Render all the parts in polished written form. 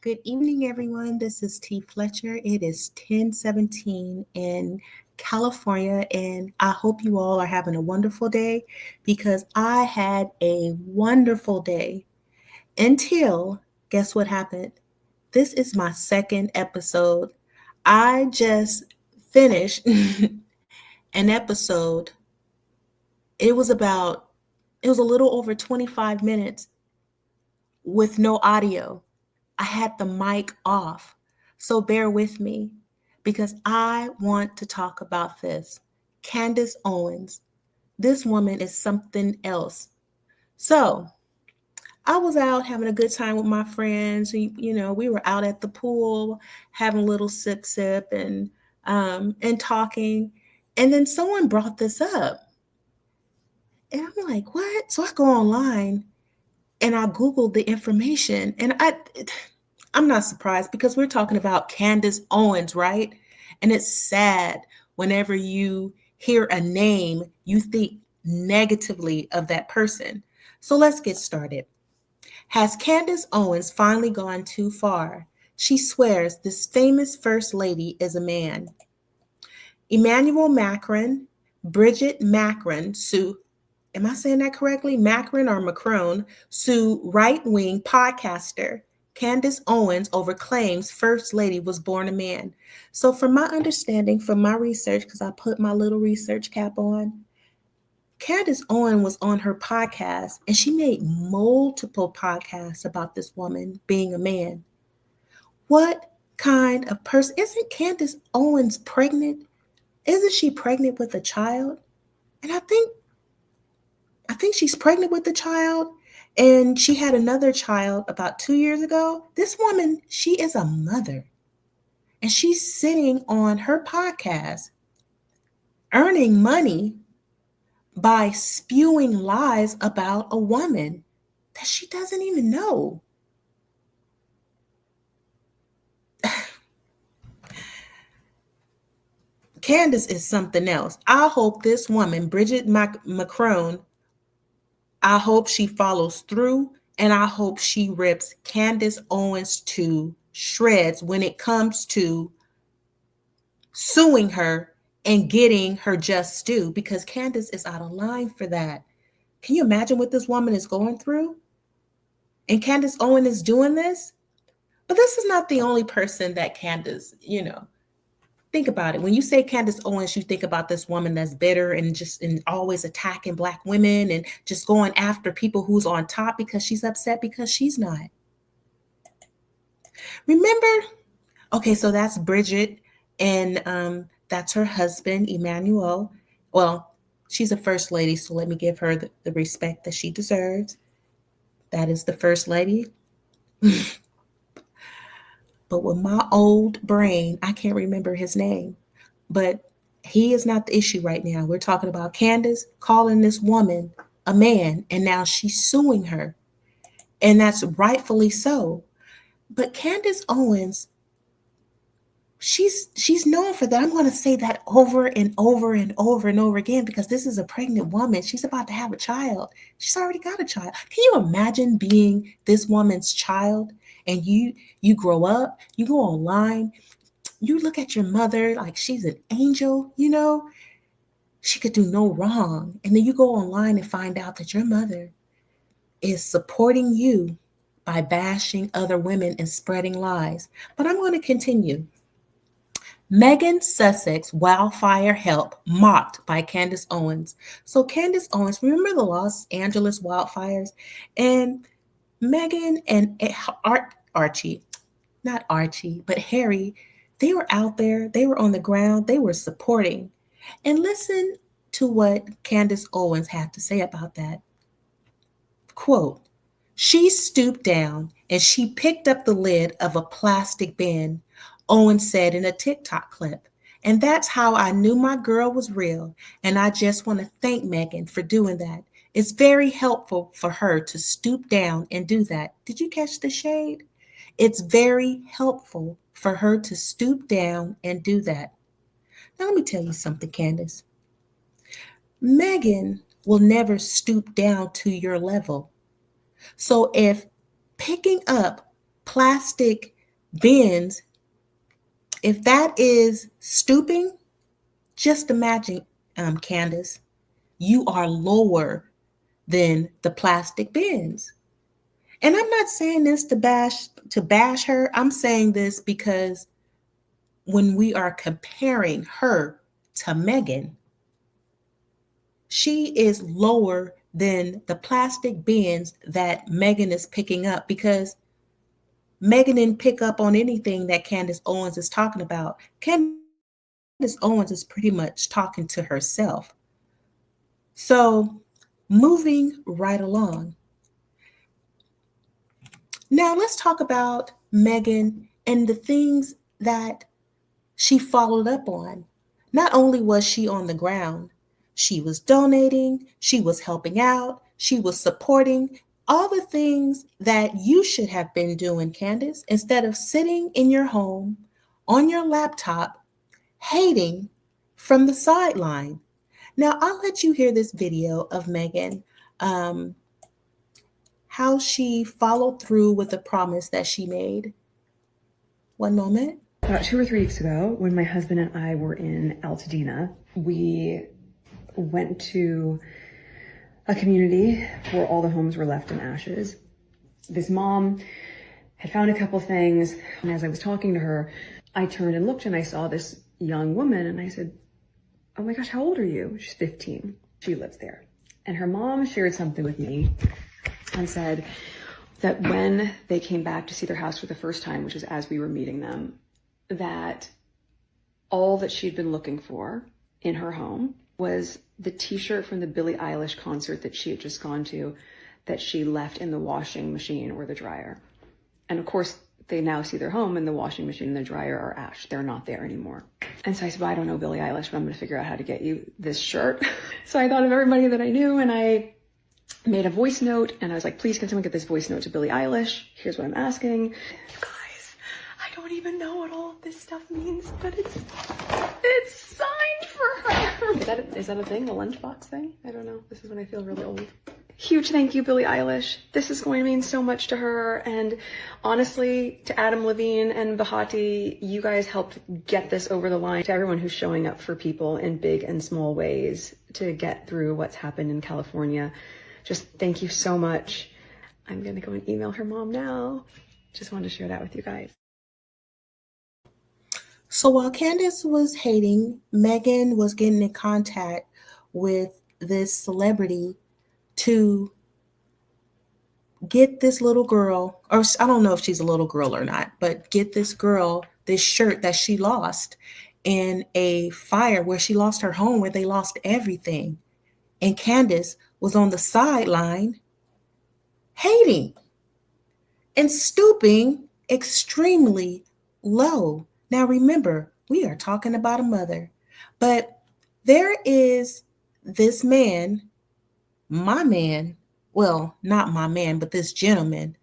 Good evening, everyone. This is T. Fletcher. It is 10:17 in California, and I hope you all are having a wonderful day because I had a wonderful day until guess what happened? This is my second episode. I just finished an episode. It was about, it was a little over 25 minutes with no audio. I had the mic off. So bear with me because I want to talk about this. Candace Owens. This woman is something else. So I was out having a good time with my friends. We were out at the pool having a little sip and talking. And then someone brought this up. And I'm like, what? So I go online and I Googled the information and I'm not surprised because we're talking about Candace Owens, right? And it's sad whenever you hear a name, you think negatively of that person. So let's get started. Has Candace Owens finally gone too far? She swears this famous first lady is a man. Emmanuel Macron, Brigitte Macron sue, am I saying that correctly? Macron or Macron sue right-wing podcaster Candace Owens over claims First Lady was born a man. So from my understanding, from my research, because I put my little research cap on, Candace Owens was on her podcast and she made multiple podcasts about this woman being a man. What kind of person? Isn't Candace Owens pregnant? Isn't she pregnant with a child? And I think she's pregnant with the child and she had another child about 2 years ago. This woman, she is a mother and she's sitting on her podcast earning money by spewing lies about a woman that she doesn't even know. Candace is something else. I hope this woman, Brigitte Macron, I hope she follows through and I hope she rips Candace Owens to shreds when it comes to suing her and getting her just due because Candace is out of line for that. Can you imagine what this woman is going through? And Candace Owens is doing this? But this is not the only person that Candace. Think about it. When you say Candace Owens, you think about this woman that's bitter and always attacking black women and just going after people who's on top because she's upset because she's not. Remember? Okay, so that's Bridget, and that's her husband, Emmanuel. Well, she's a first lady, so let me give her the respect that she deserves. That is the first lady. But with my old brain, I can't remember his name. But he is not the issue right now. We're talking about Candace calling this woman a man, and now she's suing her. And that's rightfully so. But Candace Owens, she's known for that. I'm going to say that over and over and over and over again because this is a pregnant woman. She's about to have a child. She's already got a child. Can you imagine being this woman's child and you grow up, you go online, you look at your mother like she's an angel. She could do no wrong. And then you go online and find out that your mother is supporting you by bashing other women and spreading lies. But I'm going to continue. Megan Sussex wildfire help mocked by Candace Owens. So Candace Owens, remember the Los Angeles wildfires? And Megan and Archie, not Archie, but Harry, they were out there, they were on the ground, they were supporting. And listen to what Candace Owens had to say about that. Quote, she stooped down and she picked up the lid of a plastic bin, Owen said in a TikTok clip. And that's how I knew my girl was real. And I just want to thank Megan for doing that. It's very helpful for her to stoop down and do that. Did you catch the shade? It's very helpful for her to stoop down and do that. Now, let me tell you something, Candace. Megan will never stoop down to your level. So if picking up plastic bins, if that is stooping, just imagine, Candace, you are lower than the plastic bins. And I'm not saying this to bash her. I'm saying this because when we are comparing her to Meghan, she is lower than the plastic bins that Meghan is picking up, because Meghan didn't pick up on anything that Candace Owens is talking about. Candace Owens is pretty much talking to herself. So, moving right along. Now, let's talk about Meghan and the things that she followed up on. Not only was she on the ground, she was donating, she was helping out, she was supporting, all the things that you should have been doing, Candace, instead of sitting in your home on your laptop hating from the sideline. Now, I'll let you hear this video of Meghan, how she followed through with the promise that she made. One moment. About 2 or 3 weeks ago, when my husband and I were in Altadena, we went to a community where all the homes were left in ashes. This mom had found a couple things, and as I was talking to her, I turned and looked and I saw this young woman, and I said, "Oh my gosh, how old are you?" She's 15. She lives there. And her mom shared something with me and said that when they came back to see their house for the first time, which is as we were meeting them, that all that she'd been looking for in her home was the t-shirt from the Billie Eilish concert that she had just gone to, that she left in the washing machine or the dryer. And of course, they now see their home and the washing machine and the dryer are ash. They're not there anymore. And so I said, well, I don't know Billie Eilish, but I'm going to figure out how to get you this shirt. So I thought of everybody that I knew, and I made a voice note, and I was like, please, can someone get this voice note to Billie Eilish? Here's what I'm asking. Guys, I don't even know what all of this stuff means, but it's signed for her. Is that a thing? A lunchbox thing? I don't know. This is when I feel really old. Huge thank you, Billie Eilish. This is going to mean so much to her. And honestly, to Adam Levine and Bahati, you guys helped get this over the line. To everyone who's showing up for people in big and small ways to get through what's happened in California, just thank you so much. I'm going to go and email her mom now. Just wanted to share that with you guys. So while Candace was hating, Meghan was getting in contact with this celebrity to get this little girl, or I don't know if she's a little girl or not, but get this girl this shirt that she lost in a fire where she lost her home, where they lost everything. And Candace was on the sideline hating and stooping extremely low. Now remember, we are talking about a mother, but there is this man, my man, well, not my man, but this gentleman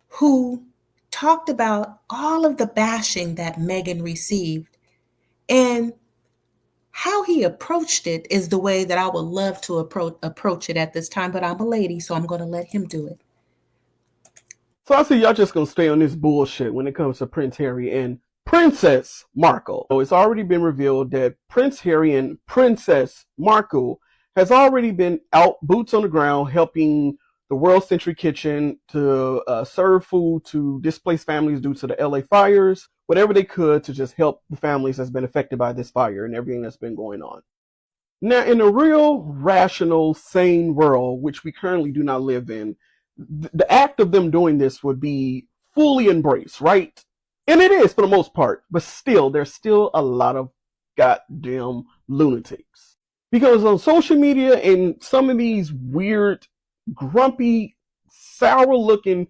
who talked about all of the bashing that Meghan received, and how he approached it is the way that I would love to approach it at this time, but I'm a lady, so I'm going to let him do it. So I see y'all just going to stay on this bullshit when it comes to Prince Harry and Princess Markle. So it's already been revealed that Prince Harry and Princess Markle has already been out, boots on the ground, helping the World Century Kitchen to serve food to displaced families due to the LA fires, whatever they could to just help the families that's been affected by this fire and everything that's been going on. Now, in a real, rational, sane world, which we currently do not live in, the act of them doing this would be fully embraced, right? And it is for the most part, but still, there's still a lot of goddamn lunatics. Because on social media and some of these weird, grumpy, sour-looking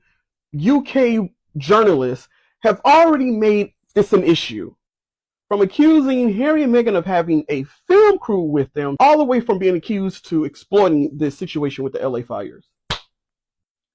UK journalists have already made this an issue. From accusing Harry and Meghan of having a film crew with them, all the way from being accused to exploiting this situation with the LA fires.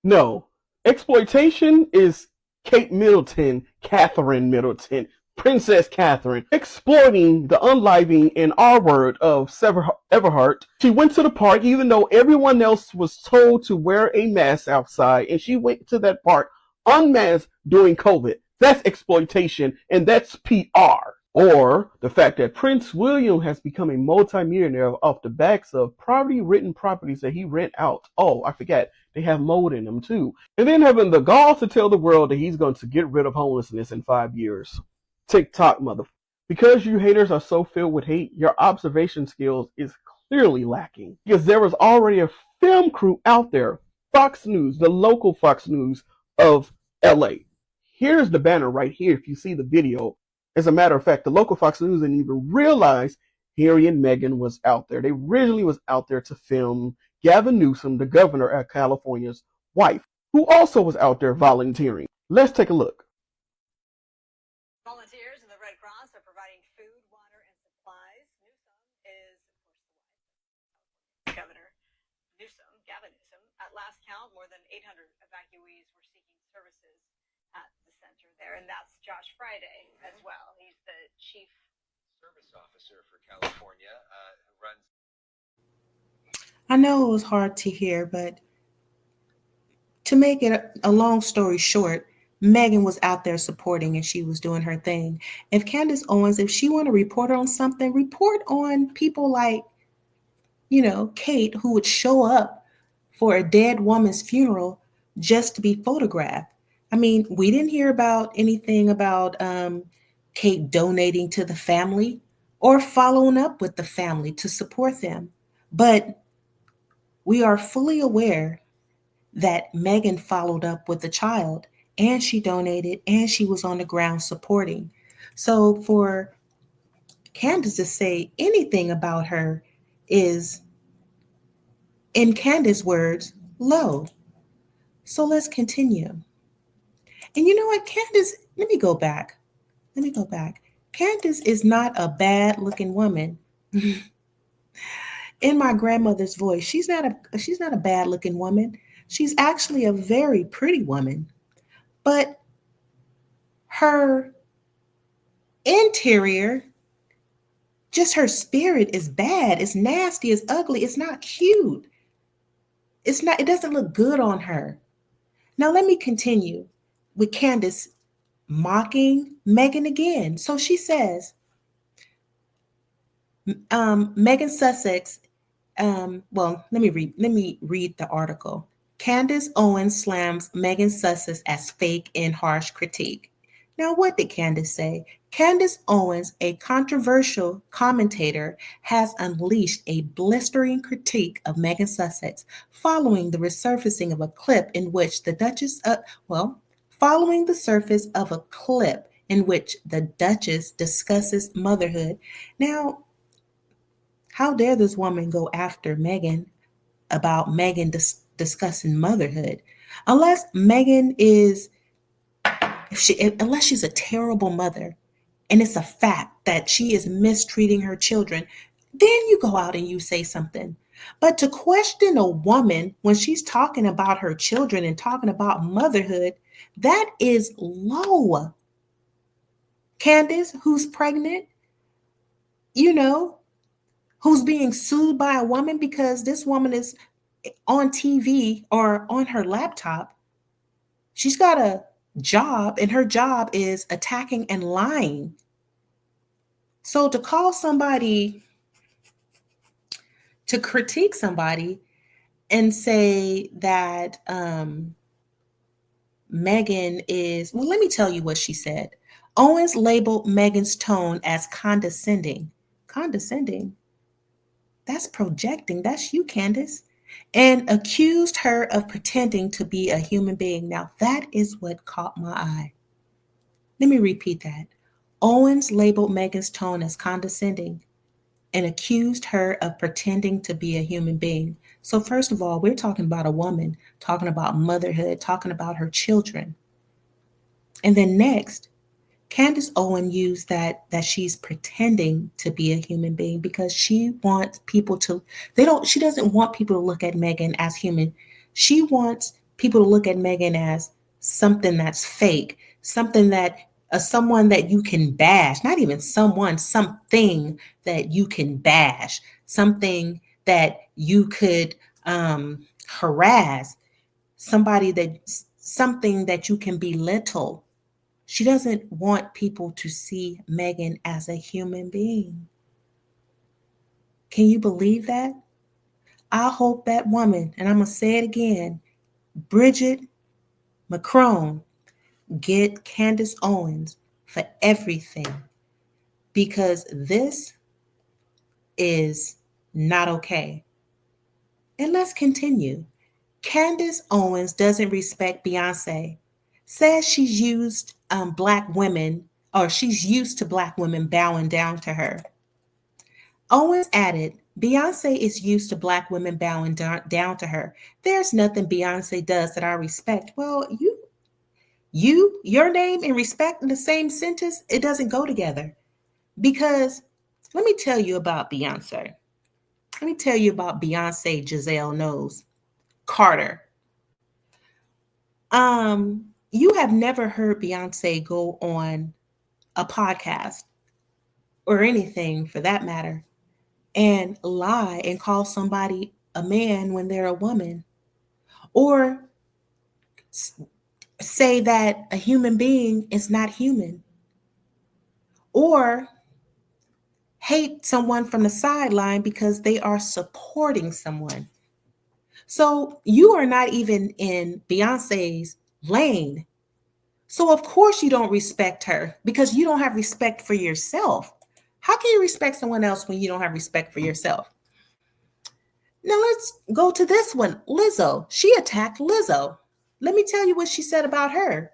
No, exploitation is Kate Middleton, Catherine Middleton, Princess Catherine, exploiting the unliving and R word of Everhart. She went to the park even though everyone else was told to wear a mask outside, and she went to that park unmasked during COVID. That's exploitation and that's PR. Or the fact that Prince William has become a multimillionaire off the backs of poverty-ridden properties that he rent out. Oh, I forget, they have mold in them too. And then having the gall to tell the world that he's going to get rid of homelessness in 5 years. TikTok, mother. Because you haters are so filled with hate, your observation skills is clearly lacking. Because there was already a film crew out there, Fox News, the local Fox News of LA. Here's the banner right here if you see the video. As a matter of fact, the local Fox News didn't even realize Harry and Meghan was out there. They originally was out there to film Gavin Newsom, the governor of California's wife, who also was out there volunteering. Let's take a look. Volunteers in the Red Cross are providing food, water, and supplies. Newsom is, of course, the wife of Governor Newsom, Gavin Newsom. At last count, more than 800 evacuees were seeking services at the center there, and that's Josh Friday as well. He's the chief service officer for California, who runs. I know it was hard to hear, but to make it a long story short, Meghan was out there supporting and she was doing her thing. If Candace Owens, if she want to report on something, report on people like, Kate, who would show up for a dead woman's funeral just to be photographed. I mean, we didn't hear about anything about Kate donating to the family or following up with the family to support them. But we are fully aware that Meghan followed up with the child and she donated and she was on the ground supporting. So for Candace to say anything about her is, in Candace's words, low. So let's continue. And you know what, Candace, let me go back. Candace is not a bad looking woman. In my grandmother's voice, she's not a bad looking woman. She's actually a very pretty woman. But her interior, just her spirit is bad. It's nasty, it's ugly, it's not cute. It doesn't look good on her. Now let me continue with Candace mocking Meghan again. So she says, Meghan Sussex, let me read the article. Candace Owens slams Meghan Sussex as fake in harsh critique. Now, what did Candace say? Candace Owens, a controversial commentator, has unleashed a blistering critique of Meghan Sussex following the resurfacing of a clip in which the Duchess discusses motherhood. Now, how dare this woman go after Meghan about Meghan discussing motherhood? Unless she's a terrible mother, and it's a fact that she is mistreating her children, then you go out and you say something. But to question a woman when she's talking about her children and talking about motherhood, that is low. Candace, who's pregnant, who's being sued by a woman because this woman is on TV or on her laptop. She's got a job, and her job is attacking and lying. So to call somebody, to critique somebody and say that Meghan is, well, let me tell you what she said. Owens labeled Meghan's tone as condescending. Condescending? That's projecting. That's you, Candace. And accused her of pretending to be a human being. Now, that is what caught my eye. Let me repeat that. Owens labeled Meghan's tone as condescending and accused her of pretending to be a human being. So first of all, we're talking about a woman, talking about motherhood, talking about her children. And then next, Candace Owen used that she's pretending to be a human being because she wants people to, she doesn't want people to look at Meghan as human. She wants people to look at Meghan as something that's fake, someone that you can bash, not even someone, something that you can bash, something that you could harass, somebody that something that you can belittle. She doesn't want people to see Meghan as a human being. Can you believe that? I hope that woman, and I'm going to say it again, Brigitte Macron, get Candace Owens for everything, because this is not okay. And let's continue. Candace Owens doesn't respect Beyonce, says she's used black women, or she's used to black women bowing down to her. Owens added, Beyonce is used to black women bowing down to her. There's nothing Beyonce does that I respect. Well, your name and respect in the same sentence, it doesn't go together. Because let me tell you about Beyonce. Let me tell you about Beyonce Giselle Knowles Carter. You have never heard Beyonce go on a podcast or anything for that matter and lie and call somebody a man when they're a woman, or say that a human being is not human, or hate someone from the sideline because they are supporting someone. So you are not even in Beyonce's lane. So of course you don't respect her, because you don't have respect for yourself. How can you respect someone else when you don't have respect for yourself? Now let's go to this one. Lizzo. She attacked Lizzo. Let me tell you what she said about her.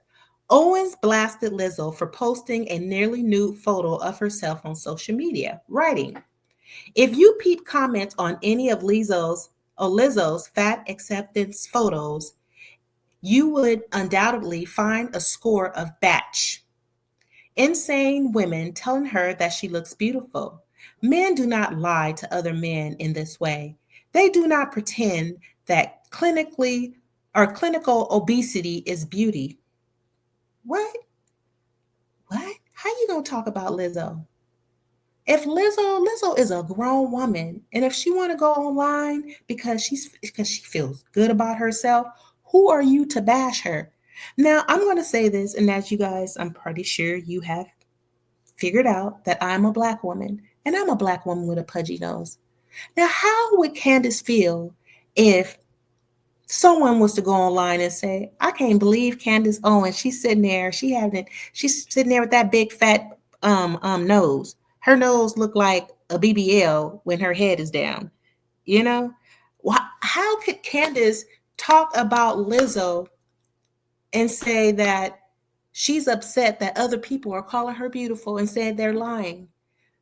Owens blasted Lizzo for posting a nearly nude photo of herself on social media, writing, if you peep comments on any of Lizzo's fat acceptance photos, you would undoubtedly find a score of batch. Insane women telling her that she looks beautiful. Men do not lie to other men in this way. They do not pretend that clinical obesity is beauty. What? What? How you gonna talk about Lizzo? If Lizzo is a grown woman, and if she want to go online because she feels good about herself, who are you to bash her? Now, I'm going to say this, and as you guys, I'm pretty sure you have figured out that I'm a black woman, and I'm a black woman with a pudgy nose. Now, how would Candace feel if someone was to go online and say, I can't believe Candace Owens, she's sitting there, she's sitting there with that big fat nose. Her nose looked like a BBL when her head is down. You know, how could Candace talk about Lizzo and say that she's upset that other people are calling her beautiful and said they're lying?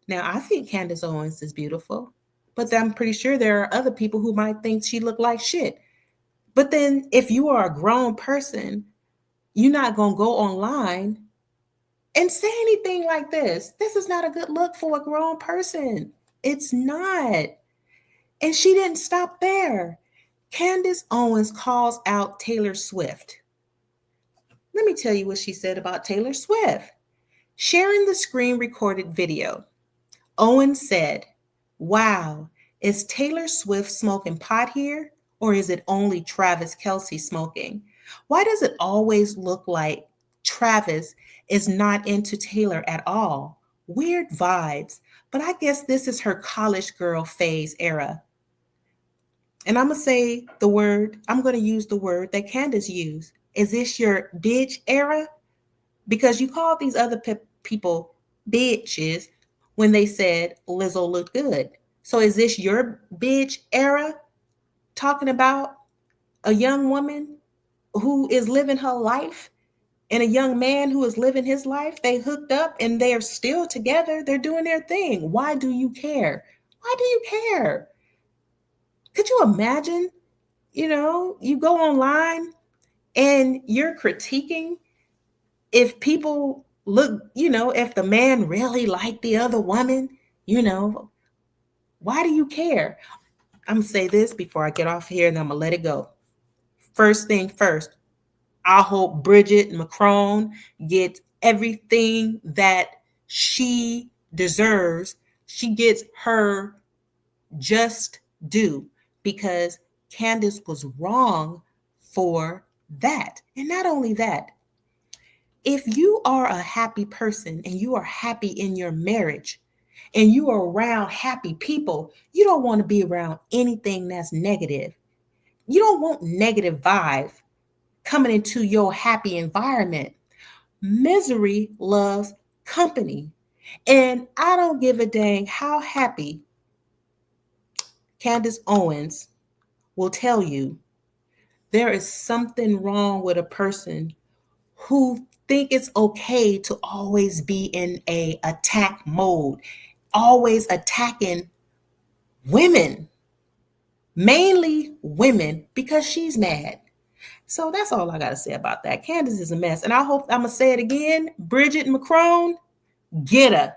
Now, I think Candace Owens is beautiful, but I'm pretty sure there are other people who might think she looked like shit. But then if you are a grown person, you're not going to go online and say anything like this. This is not a good look for a grown person. It's not. And she didn't stop there. Candace Owens calls out Taylor Swift. Let me tell you what she said about Taylor Swift. Sharing the screen recorded video, Owens said, wow, is Taylor Swift smoking pot here? Or is it only Travis Kelce smoking? Why does it always look like Travis is not into Taylor at all? Weird vibes, but I guess this is her college girl phase era. And I'm going to use the word that Candace used. Is this your bitch era? Because you called these other people bitches when they said Lizzo looked good. So is this your bitch era? Talking about a young woman who is living her life and a young man who is living his life. They hooked up and they are still together. They're doing their thing. Why do you care? Why do you care? Could you imagine, you go online and you're critiquing if people look, if the man really liked the other woman, why do you care? I'm going to say this before I get off here and I'm going to let it go. First thing first, I hope Brigitte Macron gets everything that she deserves. She gets her just due, because Candace was wrong for that. And not only that, if you are a happy person and you are happy in your marriage and you are around happy people, you don't want to be around anything that's negative. You don't want negative vibe coming into your happy environment. Misery loves company. And I don't give a dang how happy Candace Owens will tell you there is something wrong with a person who think it's okay to always be in a attack mode, always attacking women, mainly women, because she's mad. So that's all I got to say about that. Candace is a mess. And I hope I'm going to say it again. Brigitte Macron, get her.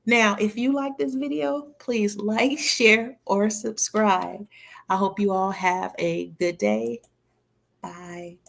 Now, if you like this video, please like, share, or subscribe. I hope you all have a good day. Bye.